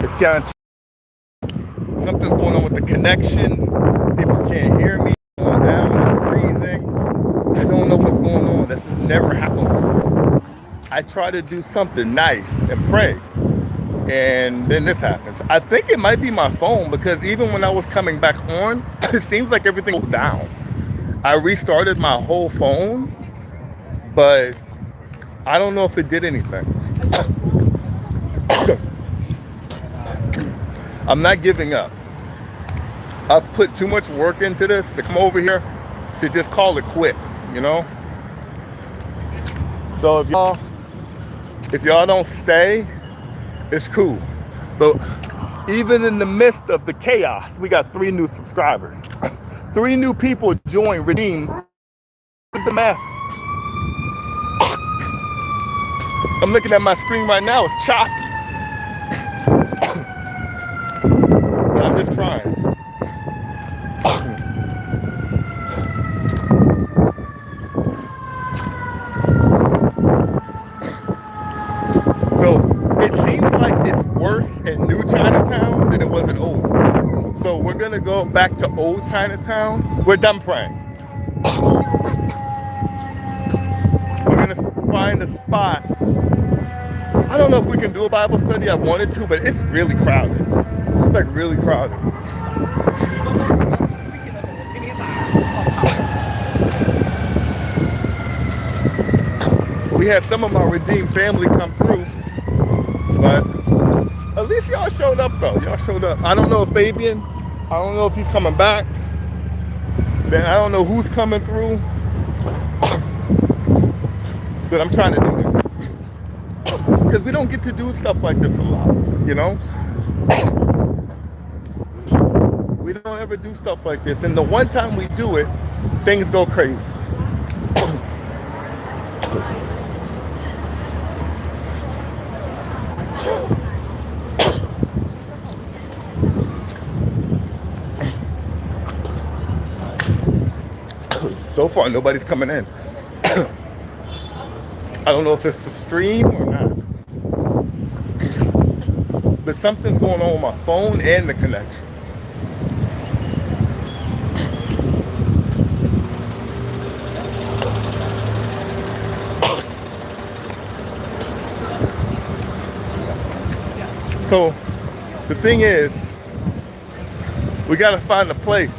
It's kind of something's going on with the connection. People can't hear me. It's going down. It's freezing. I don't know what's going on. This has never happened before. I try to do something nice and pray, and then this happens. I think it might be my phone because even when I was coming back on, it seems like everything was down. I restarted my whole phone, but I don't know if it did anything. I'm not giving up. I've put too much work into this to come over here to just call it quits, you know? So if y'all don't stay, it's cool. But even in the midst of the chaos, we got 3 new subscribers. 3 new people joined Redeem. The mess. I'm looking at my screen right now, it's choppy. But I'm just trying. So it seems like it's worse in New Chinatown than it was in Old. So we're gonna go back to Old Chinatown. We're done praying. We're gonna find a spot. I don't know if we can do a Bible study. I wanted to, but it's really crowded. It's like really crowded. We had some of my Redeemed family come through, but at least y'all showed up though. Y'all showed up. I don't know if Fabian, I don't know if he's coming back. Then I don't know who's coming through. But I'm trying to do this. Because we don't get to do stuff like this a lot, you know? We don't ever do stuff like this. And the one time we do it, things go crazy. So far, nobody's coming in. I don't know if it's the stream or not. But something's going on with my phone and the connection. So the thing is, we got to find a place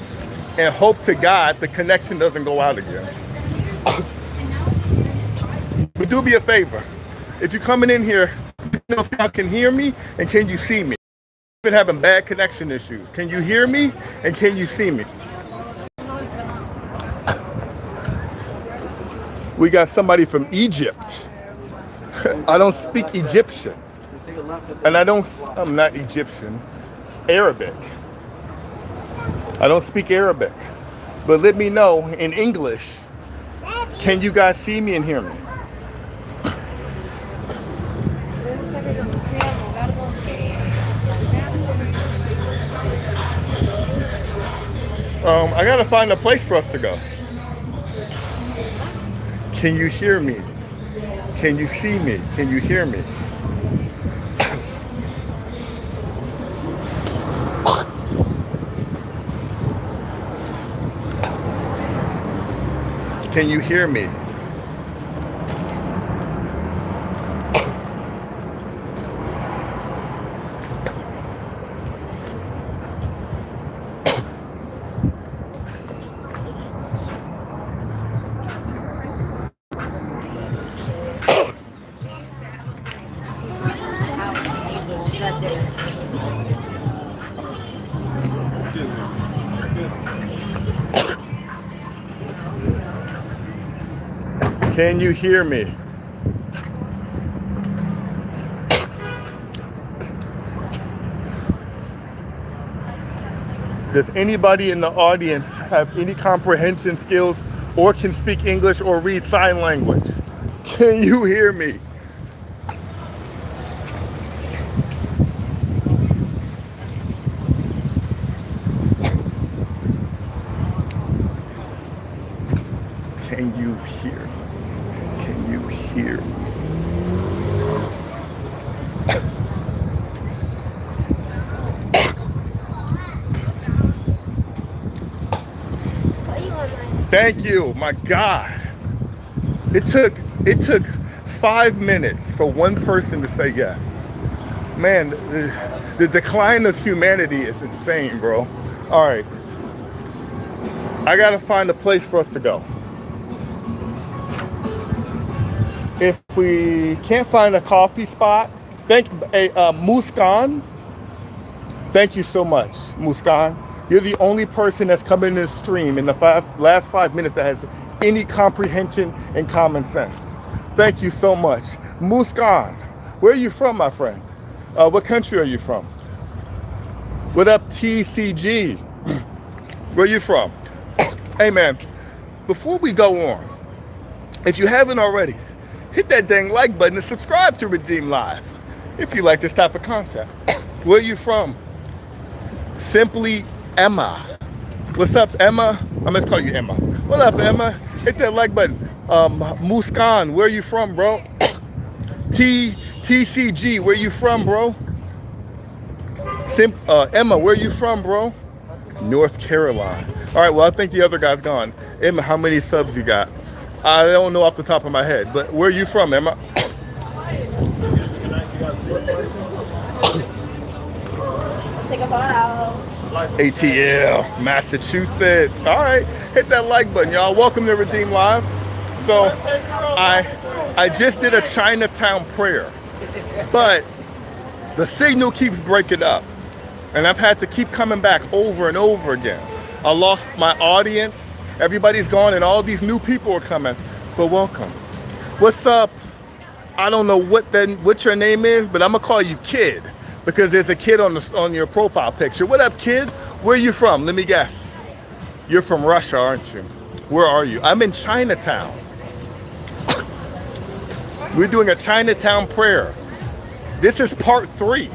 and hope to God the connection doesn't go out again. But do me a favor. If you're coming in here, you know if y'all can hear me and can you see me? I've been having bad connection issues. Can you hear me and can you see me? We got somebody from Egypt. I don't speak Egyptian. And I'm not Egyptian, Arabic. I don't speak Arabic. But let me know in English, can you guys see me and hear me? I gotta find a place for us to go. Can you hear me? Can you see me? Can you hear me? Can you hear me? Can you hear me? Does anybody in the audience have any comprehension skills or can speak English or read sign language? Can you hear me? Can you hear me? Can you hear me? Thank you. My God. It took 5 minutes for one person to say yes. Man, the decline of humanity is insane, bro. All right. I gotta find a place for us to go. If we can't find a coffee spot, thank Muskan. Thank you so much, Muskan. You're the only person that's come in this stream in the last 5 minutes that has any comprehension and common sense. Thank you so much. Muskan, where are you from, my friend? What country are you from? What up, TCG? Where are you from? Hey, man, before we go on, if you haven't already, hit that dang like button and subscribe to Redeem Live if you like this type of content. Where are you from? Simply Emma. What's up, Emma? I'm gonna call you Emma. What up, Emma? Hit that like button. Muskan, where are you from, bro? TCG, where you from, bro? Emma, where you from, bro? North Carolina. All right, well, I think the other guy's gone. Emma, how many subs you got? I don't know off the top of my head, but where are you from, Emma? Take a photo. ATL, Massachusetts. All right, hit that like button, y'all. Welcome to Redeem Live. So I just did a Chinatown prayer, but the signal keeps breaking up, and I've had to keep coming back over and over again. I lost my audience. Everybody's gone, and all these new people are coming. But welcome. What's up? I don't know what your name is, but I'm gonna call you Kid, because there's a kid on your profile picture. What up, Kid? Where are you from? Let me guess. You're from Russia, aren't you? Where are you? I'm in Chinatown. We're doing a Chinatown prayer. This is part 3.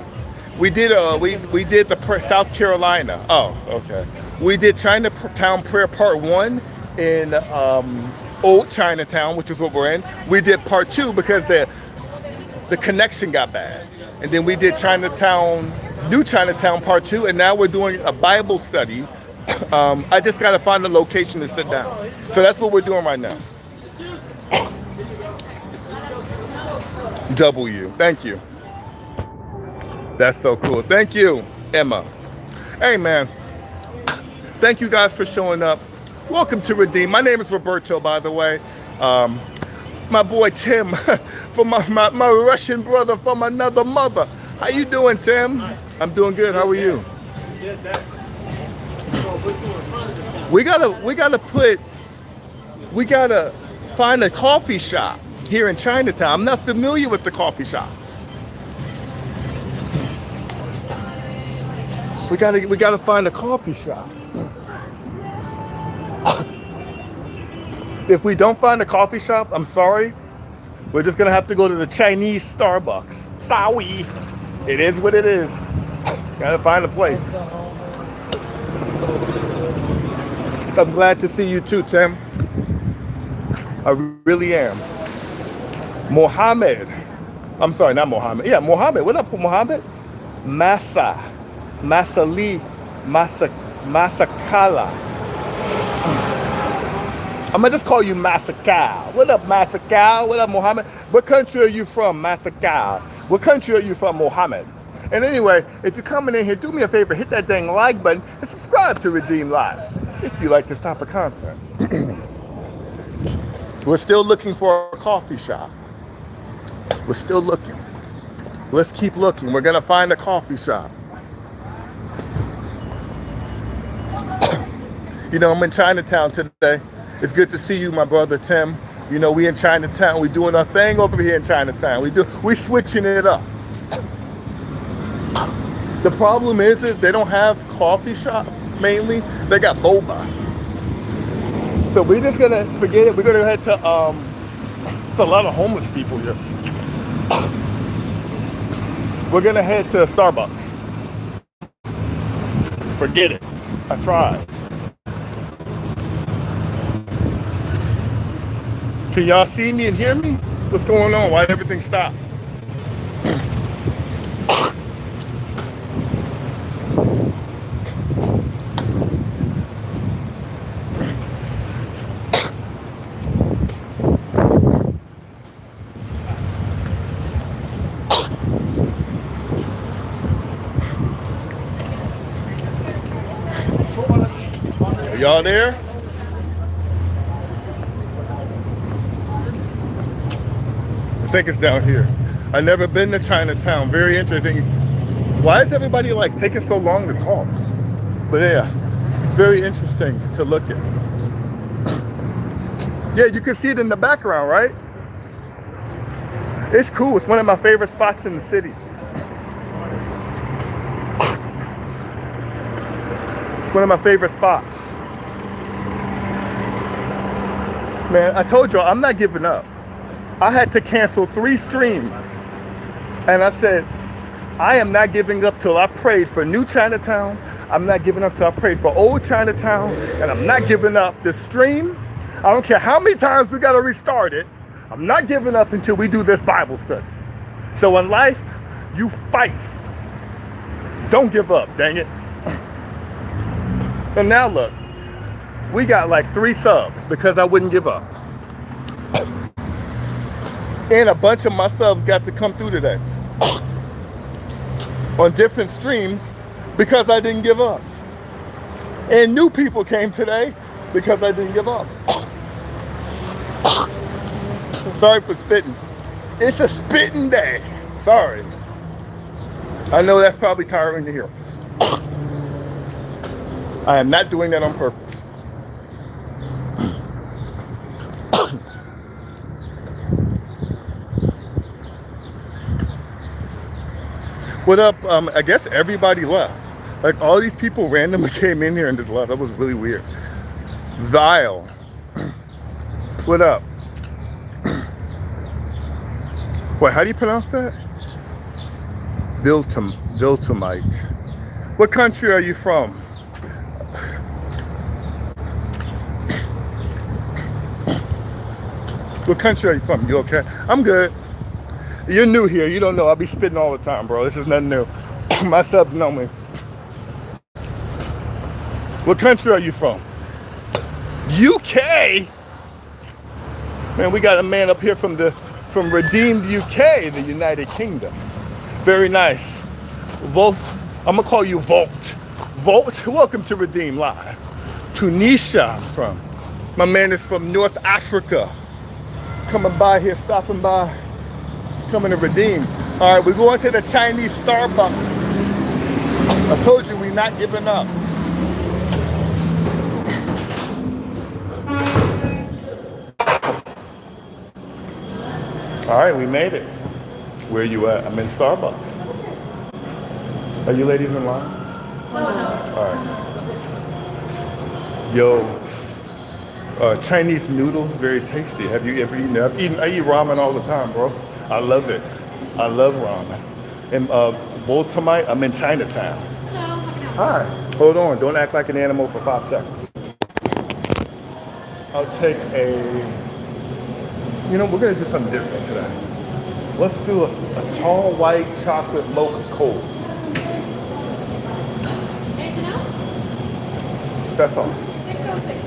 We did the South Carolina. Oh, okay. We did Chinatown prayer part 1 in old Chinatown, which is what we're in. We did part 2 because the connection got bad. And then we did New Chinatown part 2, and now we're doing a Bible study. I just gotta find a location to sit down. So that's what we're doing right now. W, thank you. That's so cool. Thank you, Emma. Hey, man. Thank you guys for showing up. Welcome to Redeem. My name is Roberto, by the way. My boy Tim, from my Russian brother from another mother. How you doing, Tim? I'm doing good. How are you? We gotta find a coffee shop here in Chinatown. I'm not familiar with the coffee shops. We gotta find a coffee shop. If we don't find a coffee shop, I'm sorry. We're just gonna have to go to the Chinese Starbucks. Sorry. It is what it is. Gotta find a place. I'm glad to see you too, Tim. I really am. Mohammed. I'm sorry, not Mohammed. Yeah, Mohammed. What up, Mohammed? Masakala. I'm gonna just call you Masakal. What up, Masakal? What up, Mohammed? What country are you from, Masakal? What country are you from, Mohammed? And anyway, if you're coming in here, do me a favor, hit that dang like button and subscribe to Redeem Live if you like this type of content. We're still looking for a coffee shop. We're still looking. Let's keep looking. We're gonna find a coffee shop. You know, I'm in Chinatown today. It's good to see you, my brother Tim. You know, we in Chinatown. We doing our thing over here in Chinatown. We switching it up. The problem is they don't have coffee shops, mainly. They got boba. So we're just gonna forget it. We're gonna head to, it's a lot of homeless people here. We're gonna head to Starbucks. Forget it. I tried. Can y'all see me and hear me? What's going on? Why did everything stop? Are y'all there? I think it's down here. I've never been to Chinatown. Very interesting. Why is everybody like taking so long to talk? But yeah, it's very interesting to look at. Yeah, you can see it in the background, right? It's cool. It's one of my favorite spots in the city. It's one of my favorite spots. Man, I told y'all I'm not giving up. I had to cancel 3 streams. And I said, I am not giving up till I prayed for New Chinatown. I'm not giving up till I prayed for Old Chinatown. And I'm not giving up this stream. I don't care how many times we got to restart it. I'm not giving up until we do this Bible study. So in life, you fight. Don't give up, dang it. And now look, we got like 3 subs because I wouldn't give up. And a bunch of my subs got to come through today on different streams because I didn't give up. And new people came today because I didn't give up. Sorry for spitting. It's a spitting day. Sorry. I know that's probably tiring to hear. I am not doing that on purpose. What up? I guess everybody left. Like all these people randomly came in here and just left. That was really weird. Vile. What up? Wait, how do you pronounce that? Viltumite. What country are you from? What country are you from? You okay? I'm good. You're new here. You don't know. I'll be spitting all the time, bro. This is nothing new. My subs know me. What country are you from? UK? Man, we got a man up here from Redeemed UK, the United Kingdom. Very nice. Volt. I'm gonna call you Volt. Volt. Welcome to Redeem Live. Tunisia, I'm from. My man is from North Africa. Coming by here, stopping by. Coming to Redeem. All right, we're going to the Chinese Starbucks. I told you we're not giving up. All right, we made it. Where you at? I'm in Starbucks. Are you ladies in line? No. All right. Yo, Chinese noodles, very tasty. Have you ever eaten that? I eat ramen all the time, bro. I love it. I love ramen. And Voltamite, I'm in Chinatown. Hi. Hold on. Don't act like an animal for 5 seconds. I'll take we're going to do something different today. Let's do a tall white chocolate mocha cold. Anything else? That's all. 606.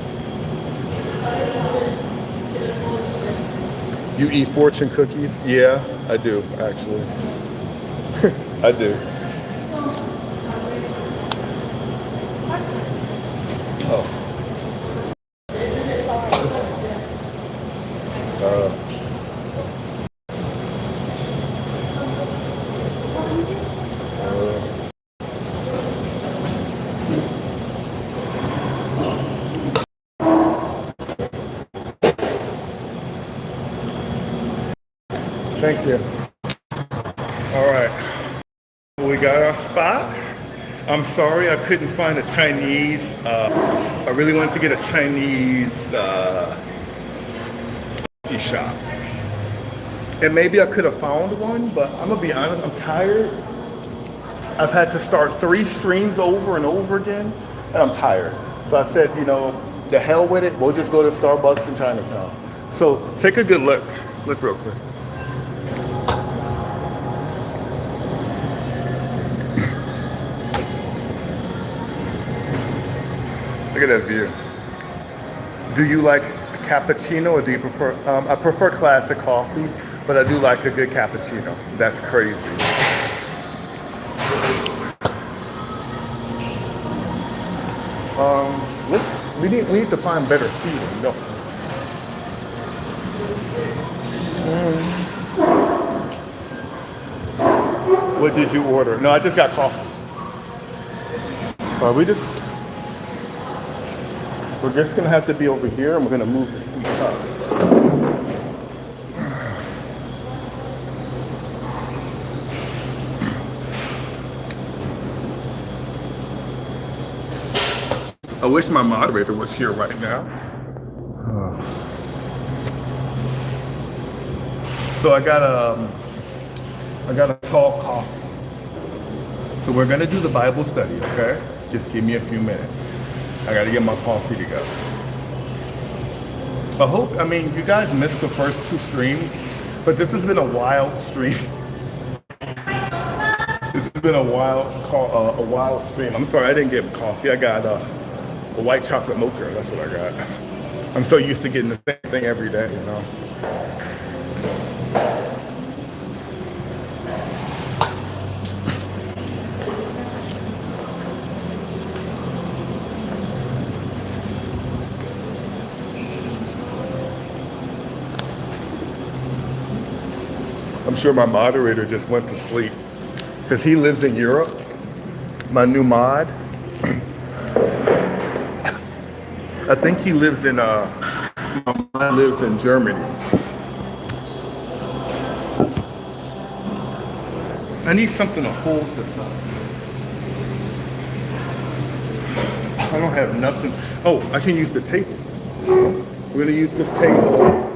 You eat fortune cookies? Yeah, I do, actually. I do. Oh. Thank you. All right. We got our spot. I'm sorry I couldn't find a Chinese. I really wanted to get a Chinese coffee shop. And maybe I could have found one, but I'm gonna be honest, I'm tired. I've had to start 3 streams over and over again, and I'm tired. So I said, the hell with it, we'll just go to Starbucks in Chinatown. So take a good look. Look real quick. Look at that view. Do you like cappuccino or do you prefer, I prefer classic coffee, but I do like a good cappuccino. That's crazy. We need to find better seating. No. What did you order? No, I just got coffee. We're just gonna have to be over here, and we're gonna move the seat up. I wish my moderator was here right now. So I got a tall coffee. So we're gonna do the Bible study, okay? Just give me a few minutes. I gotta get my coffee to go. I mean, you guys missed the first 2 streams, but this has been a wild stream. This has been a wild stream. I'm sorry, I didn't get coffee. I got a white chocolate mocha. That's what I got. I'm so used to getting the same thing every day, you know. I'm sure my moderator just went to sleep because he lives in Europe. My new mod. I think he lives in Germany. I need something to hold this up. I don't have nothing. Oh, I can use the table. We're gonna use this table.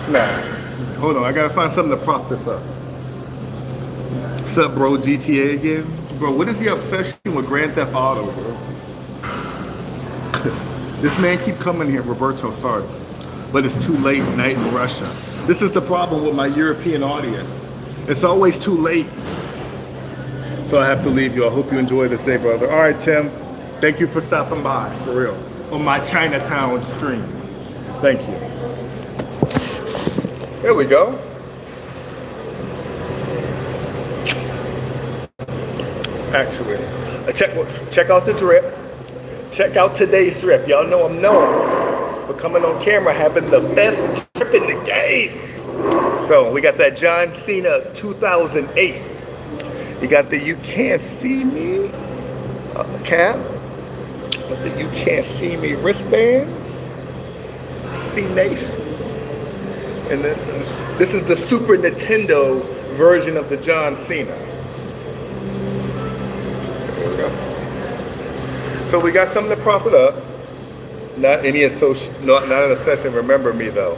Nah, hold on. I gotta find something to prop this up. What's up, bro? GTA again? Bro, what is the obsession with Grand Theft Auto, bro? This man keep coming here, Roberto, sorry. But it's too late night in Russia. This is the problem with my European audience. It's always too late. So I have to leave you. I hope you enjoy this day, brother. All right, Tim. Thank you for stopping by, for real. On my Chinatown stream. Thank you. There we go. Actually, check out the drip. Check out today's drip. Y'all know I'm known for coming on camera having the best drip in the game. So we got that John Cena 2008. You got the You Can't See Me cap with the You Can't See Me wristbands. C Nation. And then this is the Super Nintendo version of the John Cena. There we go. So we got something to prop it up. Not an obsession. Remember me though.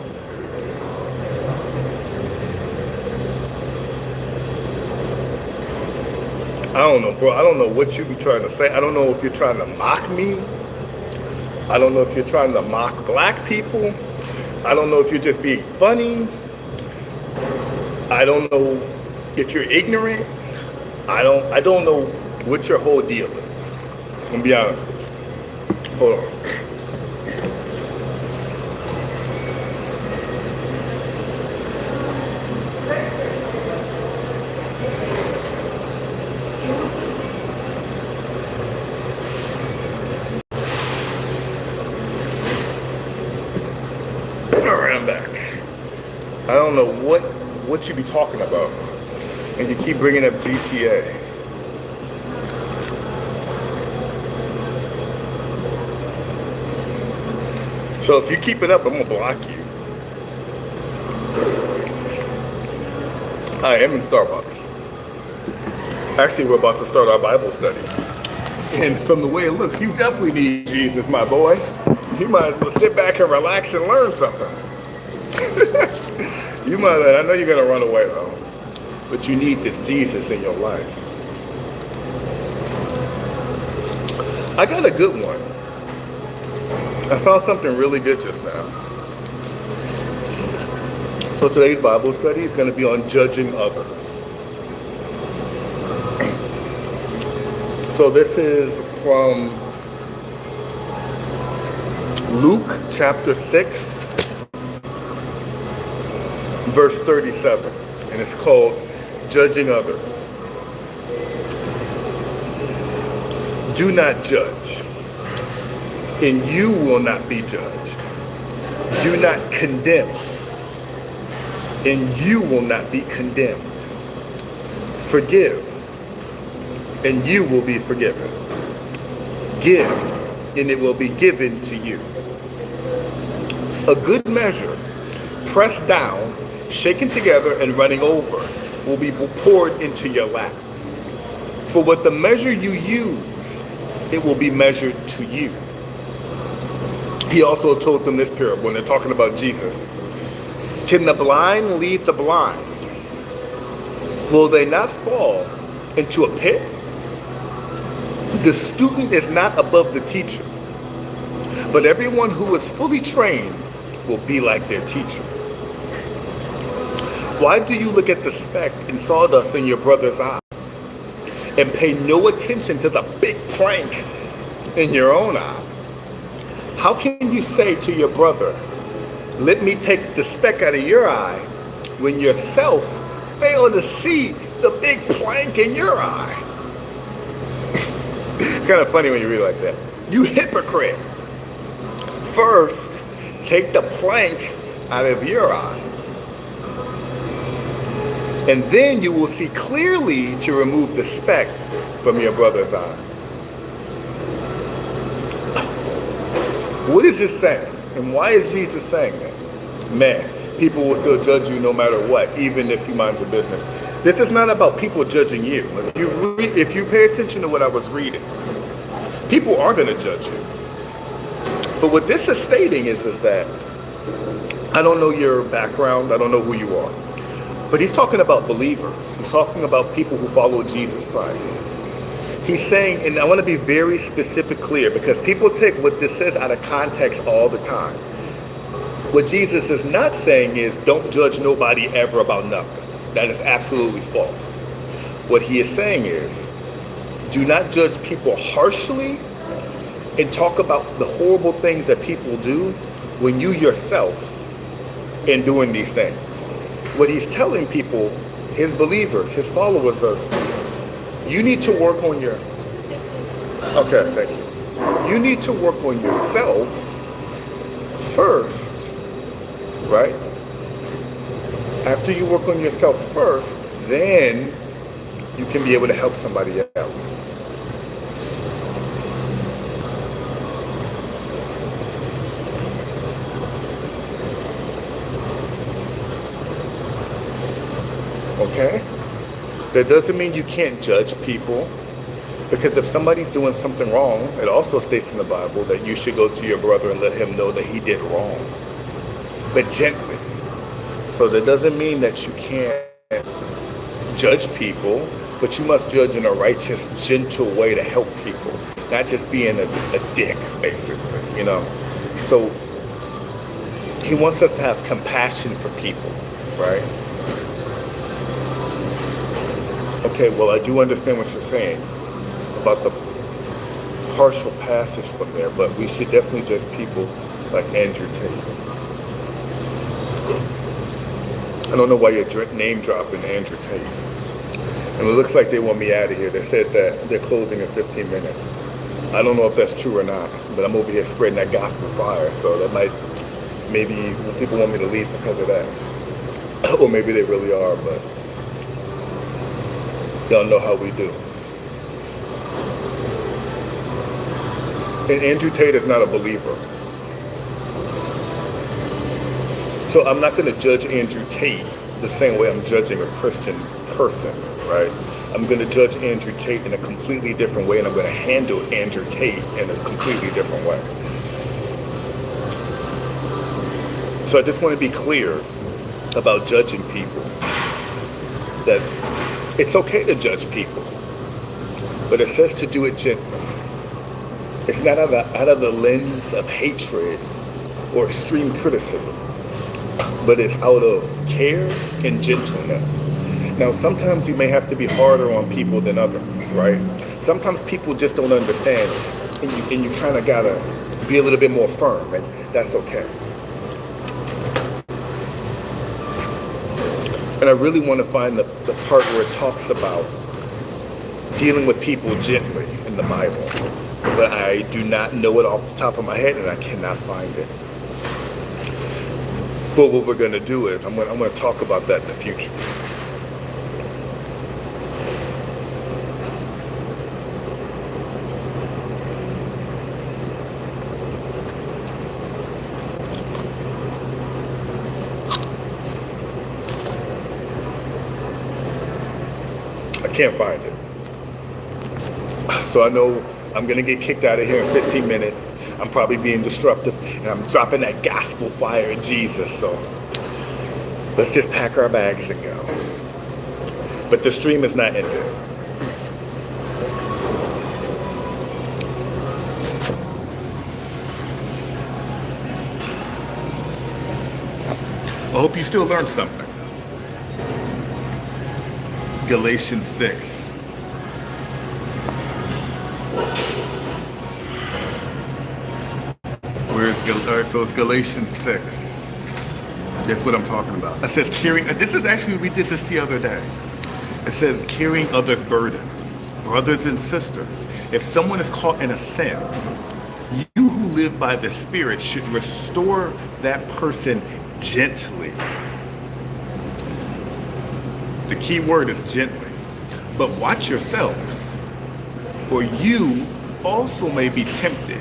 I don't know, bro. I don't know what you be trying to say. I don't know if you're trying to mock me. I don't know if you're trying to mock black people. I don't know if you're just being funny. I don't know if you're ignorant. I don't know what your whole deal is. I'm gonna be honest with you. Hold on. I don't know what you be talking about, and you keep bringing up GTA. So if you keep it up, I'm gonna block you. I am in Starbucks. Actually, we're about to start our Bible study. And from the way it looks, you definitely need Jesus, my boy. You might as well sit back and relax and learn something. You might, I know you're gonna run away though, but you need this Jesus in your life. I got a good one. I found something really good just now. So today's Bible study is gonna be on judging others. So this is from Luke chapter 6. Verse 37, and it's called Judging Others. Do not judge, and you will not be judged. Do not condemn, and you will not be condemned. Forgive, and you will be forgiven. Give, and it will be given to you. A good measure, pressed down, shaken together, and running over, will be poured into your lap. For with the measure you use, it will be measured to you. He also told them this parable when they're talking about Jesus. Can the blind lead the blind? Will they not fall into a pit? The student is not above the teacher, but everyone who is fully trained will be like their teacher. Why do you look at the speck and sawdust in your brother's eye and pay no attention to the big plank in your own eye? How can you say to your brother, let me take the speck out of your eye, when yourself fail to see the big plank in your eye? Kind of funny when you read it like that. You hypocrite. First, take the plank out of your eye, and then you will see clearly to remove the speck from your brother's eye. What is this saying? And why is Jesus saying this? Man, people will still judge you no matter what, even if you mind your business. This is not about people judging you. If you pay attention to what I was reading, people are going to judge you. But what this is stating is that I don't know your background. I don't know who you are. But he's talking about believers. He's talking about people who follow Jesus Christ. He's saying, and I want to be very specific, clear, because people take what this says out of context all the time. What Jesus is not saying is don't judge nobody ever about nothing. That is absolutely false. What he is saying is do not judge people harshly and talk about the horrible things that people do when you yourself in doing these things. What he's telling people, his believers, his followers, is you need to work on your, okay, thank you. You need to work on yourself first, right? After you work on yourself first, then you can be able to help somebody else. Okay? That doesn't mean you can't judge people, because if somebody's doing something wrong, it also states in the Bible that you should go to your brother and let him know that he did wrong, but gently. So that doesn't mean that you can't judge people, but you must judge in a righteous, gentle way to help people, not just being a dick, basically, you know? So he wants us to have compassion for people, right? Okay, well, I do understand what you're saying about the partial passage from there, but we should definitely judge people like Andrew Tate. I don't know why you're name dropping Andrew Tate. And it looks like they want me out of here. They said that they're closing in 15 minutes. I don't know if that's true or not, but I'm over here spreading that gospel fire, so that might, maybe people want me to leave because of that. Or maybe they really are, but y'all know how we do. And Andrew Tate is not a believer. So I'm not going to judge Andrew Tate the same way I'm judging a Christian person, right? I'm going to judge Andrew Tate in a completely different way, and I'm going to handle Andrew Tate in a completely different way. So I just want to be clear about judging people, that it's okay to judge people, but it says to do it gently. It's not out of the lens of hatred or extreme criticism, but it's out of care and gentleness. Now, sometimes you may have to be harder on people than others, right? Sometimes people just don't understand, and you kind of gotta be a little bit more firm, and that's okay. And I really want to find the part where it talks about dealing with people gently. And in the Bible, but I do not know it off the top of my head, and I cannot find it. But what we're going to do is I'm going to talk about that in the future. I can't find it. So I know I'm going to get kicked out of here in 15 minutes. I'm probably being disruptive, and I'm dropping that gospel fire of Jesus. So let's just pack our bags and go. But the stream is not ending. I hope you still learned something. Galatians 6. So it's Galatians 6. That's what I'm talking about. It says carrying, this is actually, we did this the other day. It says carrying others' burdens. Brothers and sisters, if someone is caught in a sin, you who live by the Spirit should restore that person gently. The key word is gently. But watch yourselves, for you also may be tempted.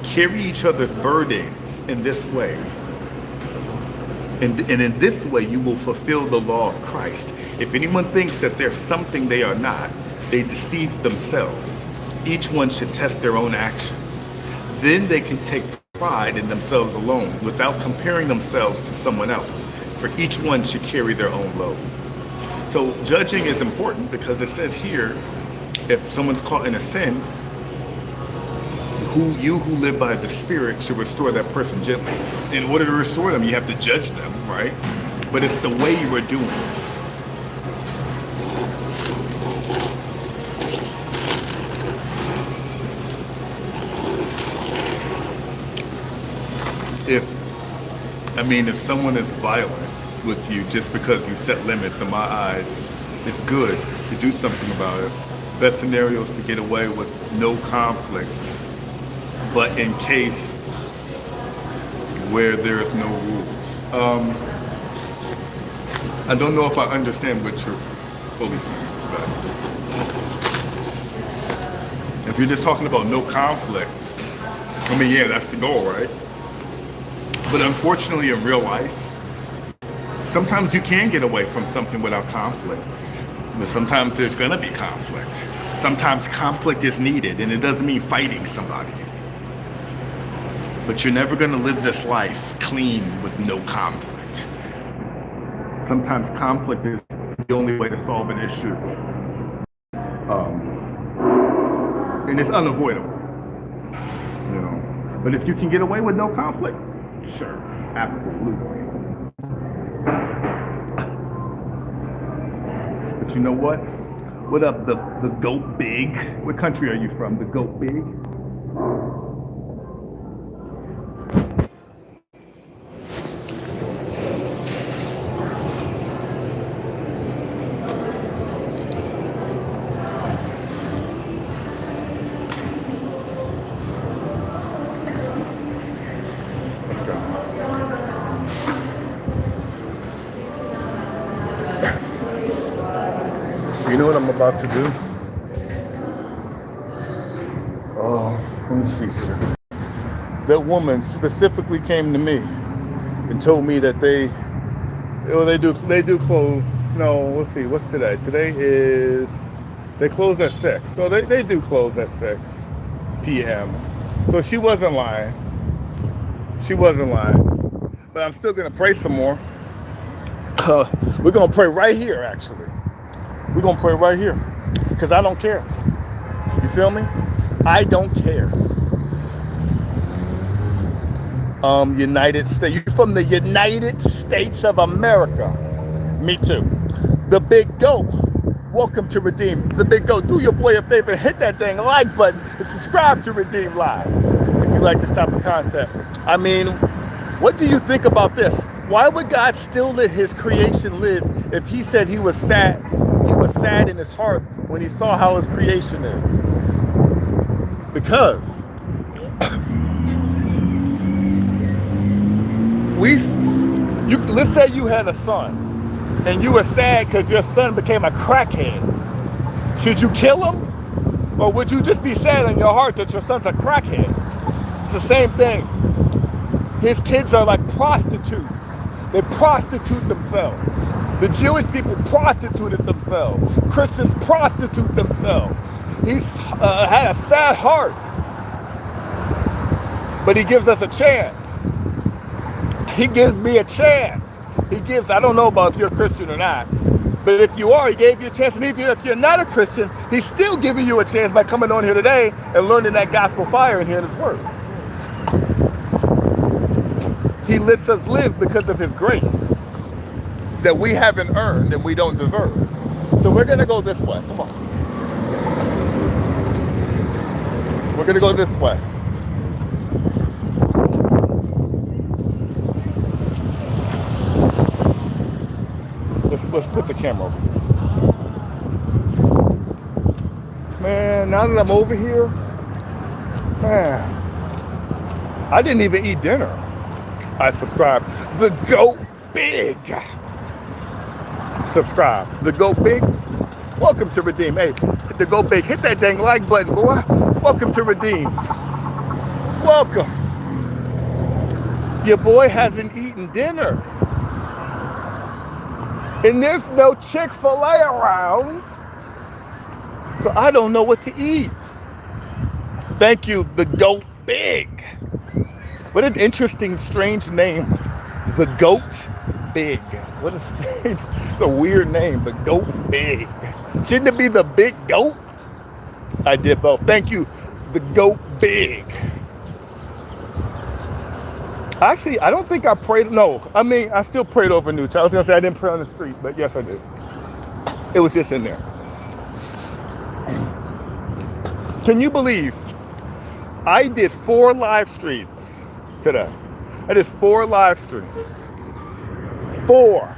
Carry each other's burdens in this way. And in this way, you will fulfill the law of Christ. If anyone thinks that there's something they are not, they deceive themselves. Each one should test their own actions. Then they can take pride in themselves alone without comparing themselves to someone else. For each one should carry their own load. So judging is important because it says here, if someone's caught in a sin, you who live by the Spirit should restore that person gently. In order to restore them, you have to judge them, right? But it's the way you are doing it. If someone is violent with you just because you set limits, in my eyes, it's good to do something about it. Best scenario is to get away with no conflict. But in case where there's no rules. I don't know if I understand what you're fully saying, but if you're just talking about no conflict, yeah, that's the goal, right? But unfortunately in real life, sometimes you can get away from something without conflict. But sometimes there's gonna be conflict. Sometimes conflict is needed, and it doesn't mean fighting somebody. But you're never going to live this life clean with no conflict. Sometimes conflict is the only way to solve an issue. And it's unavoidable. But if you can get away with no conflict, sure, absolutely. But you know what? What up, the goat big? What country are you from? The goat big? You know what I'm about to do? Let me see here. That woman specifically came to me and told me that they do close. No, let's see, what's today? Today is, they close at 6. So they do close at 6 p.m. So she wasn't lying. She wasn't lying. But I'm still gonna pray some more. We're gonna pray right here, actually. We're going to pray right here because I don't care. You feel me? I don't care. United States. You're from the United States of America. Me too. The Big Goat. Welcome to Redeem. The Big Goat. Do your boy a favor. Hit that dang like button and subscribe to Redeem Live if you like this type of content. What do you think about this? Why would God still let his creation live if he said he was sad? He was sad in his heart when he saw how his creation is. Because let's say you had a son and you were sad because your son became a crackhead. Should you kill him? Or would you just be sad in your heart that your son's a crackhead? It's the same thing. His kids are like prostitutes. They prostitute themselves. The Jewish people prostituted themselves. Christians prostitute themselves. He's had a sad heart. But he gives us a chance. He gives me a chance. I don't know about if you're a Christian or not, but if you are, he gave you a chance. And even if you're not a Christian, he's still giving you a chance by coming on here today and learning that gospel fire and hearing his word. He lets us live because of his grace that we haven't earned and we don't deserve. So we're going to go this way. Come on. We're going to go this way. Let's put the camera over here. Man, now that I'm over here, man, I didn't even eat dinner. I subscribe. The Goat Big. Subscribe. The Goat Big. Welcome to Redeem. Hey, the Goat Big. Hit that dang like button, boy. Welcome to Redeem. Welcome. Your boy hasn't eaten dinner. And there's no Chick-fil-A around. So I don't know what to eat. Thank you, the Goat Big. What an interesting, strange name. The Goat Big. What a strange, it's a weird name, the Goat Big. Shouldn't it be the Big Goat? I did both. Thank you, the Goat Big. Actually, I don't think I prayed. No, I mean, I still prayed over New Child. I was going to say I didn't pray on the street, but yes, I did. It was just in there. Can you believe I did 4 live streams today? I did 4 live streams. 4.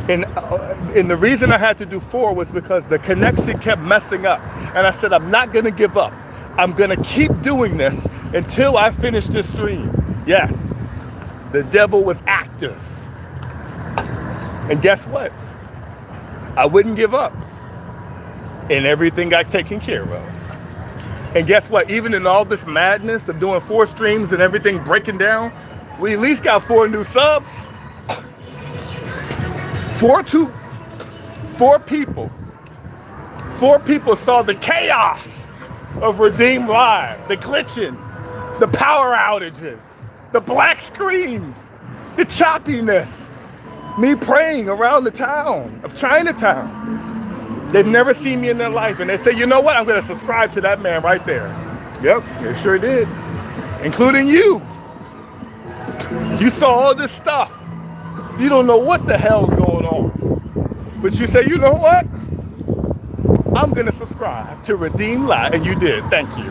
And the reason I had to do 4 was because the connection kept messing up. And I said, I'm not going to give up. I'm going to keep doing this until I finish this stream. Yes, the devil was active. And guess what? I wouldn't give up. And everything got taken care of. And guess what? Even in all this madness of doing 4 streams and everything breaking down, we at least got 4 new subs. 4 people. 4 people saw the chaos of Redeem Live, the glitching, the power outages, the black screens, the choppiness, me praying around the town of Chinatown. They've never seen me in their life, and they say, you know what, I'm going to subscribe to that man right there. Yep, they sure did, including you. You saw all this stuff. You don't know what the hell's going on. But you say, you know what? I'm going to subscribe to Redeem Live. And you did. Thank you.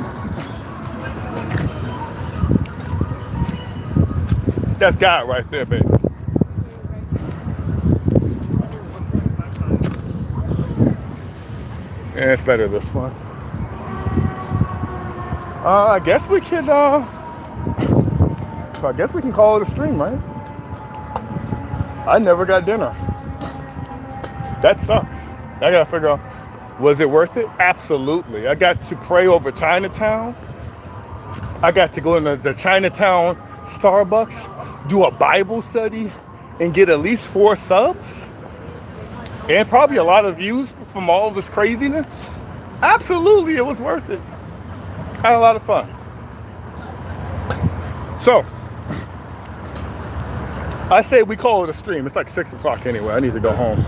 That's God right there, baby. Yeah, it's better this one. I guess we can call it a stream, right? I never got dinner. That sucks. I gotta figure out, was it worth it? Absolutely. I got to pray over Chinatown. I got to go into the Chinatown Starbucks, do a Bible study, and get at least 4 subs. And probably a lot of views from all this craziness. Absolutely, it was worth it. I had a lot of fun. So, I say we call it a stream. It's like 6 o'clock anyway. I need to go home.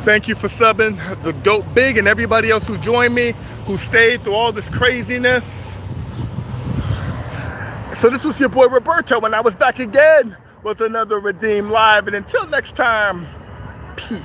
Thank you for subbing, the Goat Big, and everybody else who joined me, who stayed through all this craziness. So this was your boy Roberto, and I was back again with another Redeem Live. And until next time, peace.